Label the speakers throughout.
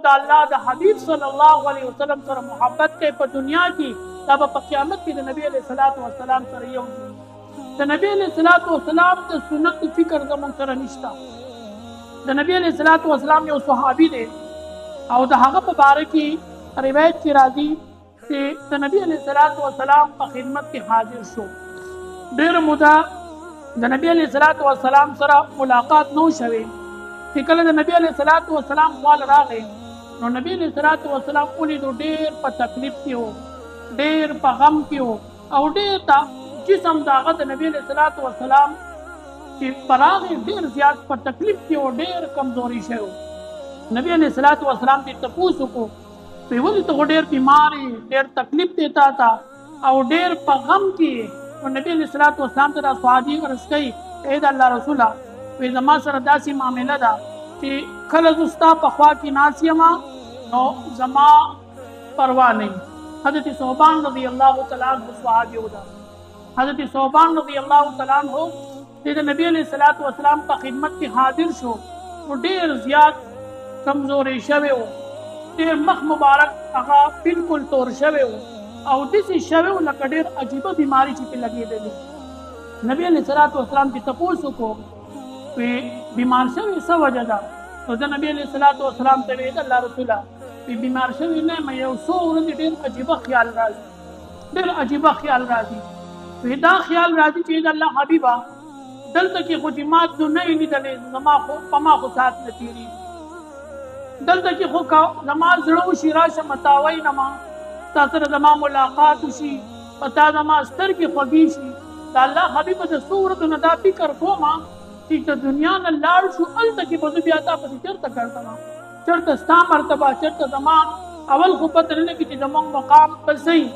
Speaker 1: د الله د حبیب صلی الله علیه وسلم سره محبت کوي په دنیا کې، دا به په قیامت کې د نبی علیه الصلاۃ والسلام سره یو دي. د نبی علیه الصلاۃ والسلام د سنت فکر زموږ سره نشته. د نبی علیه الصلاۃ والسلام یو صحابي دی او د هغه په باره کې روایت کې راځي چې د نبی علیه الصلاۃ والسلام په خدمت کې حاضر شو. ډېره موده د نبی علیه الصلاۃ والسلام سره ملاقات نه شوی چې کله د نبی علیه الصلاۃ والسلام خال راغی نو نبی علیه الصلاۃ والسلام ولیدو ډېر په تکلیف کې و، ډېر په غم کې و او ډېر جسم د هغه د نبی علیه الصلاۃ والسلام چې پراغې ډېر زیات په تکلیف کې و، ډېر کمزوري شوی. نبی علیه الصلاۃ والسلام دې تپوس وکړو چې ولې ته ډېر بیمار یې، ډېر تکلیف دی تا ته او ډېر په غم کې. نو نبی علیه الصلاۃ والسلام ته دا صحابي عرض کوي ای د الله رسوله وایي زما سره داسې معامله ده چې کله زه ستا په خوا کې ناست یم نو زما پروا نه وي. حضرت ثوبان رضی الله تعالی عنه صحابي و ده. حضرت ثوبان رضی الله تعالی عنه چې د نبی علیه الصلاۃ والسلام په خدمت کې حاضر شو نو ډېر زیات کمزوري شوی و، ډېر مخ مبارک هغه بالکل تور شوی و او داسې شوی و لکه ډېر عجیبه بیماري چې پرې لګېدلې. نبی علیه الصلاۃ والسلام ته تپوس وکړو وی بیمار شوی څه وجه ده؟ نو د نبی علیه الصلاۃ والسلام ته ویل الله رسوله وی بیمار شوی نه یم، یو څو ورځې ډېر عجیبه خیال راځي، ډېر عجیبه خیال راځي. وی دا خیال راځي چې د الله حبیبه دلته کې خو چې ما تو نه یې لیدلې، زما خو په ما خو ساعت نه تېرېږي، دلته کې خو زما زړه وشي راشم تاوی نما تا سره زما ملاقات وشي، په تا زما سترګې خوږې شي. د الله حبیبه د څو ورځو نه دا فکر کوم چې د دنیا نه لاړ شو هلته کې به زه بیا تا پسې چېرته ګرځم، چېرته ستا مرتبه، چېرته زما اول خو پته نه لګي چې زموږ مقام به صحیح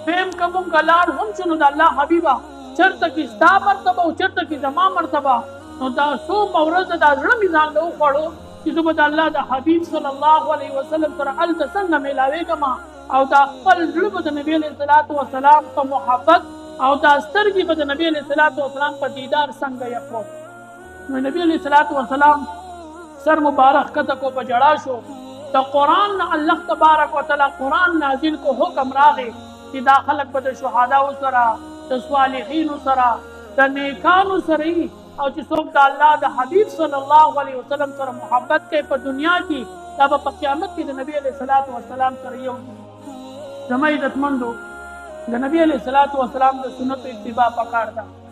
Speaker 1: دویم که مونږ لاړ هم شو نو د الله حبیبه چېرته کې ستا مرتبه او چېرته کې زما مرتبه. نو دا څومره ورځ دا زړه مې ځان له وخوړو چې زه به د الله د حبیب صلی الله علیه وسلم سره هلته څنګه میلاوېږم او دا خپل زړه به د نبي علیه الصلاۃ والسلام په محبت او دا سترګې به د نبي علیه الصلاۃ والسلام په دیدار څنګه یخو. نو نبی علیه الصلاۃ والسلام سر مبارک کته کو په جړا شو. د قرآن نه الله تبارک وتعالی قرآن نازل کو حکم راغی چې دا خلک به د شهداو سره، د صالحینو سره، د نیکانو سره او چې څوک د الله د حبیب صلی الله علیه وسلم سره محبت کوي په دنیا کې، دا به په قیامت کې د نبی علیه الصلاۃ والسلام سره یو دي. زما عزتمندو د نبی علیه الصلاۃ والسلام د سنتو اتباع پکار ده.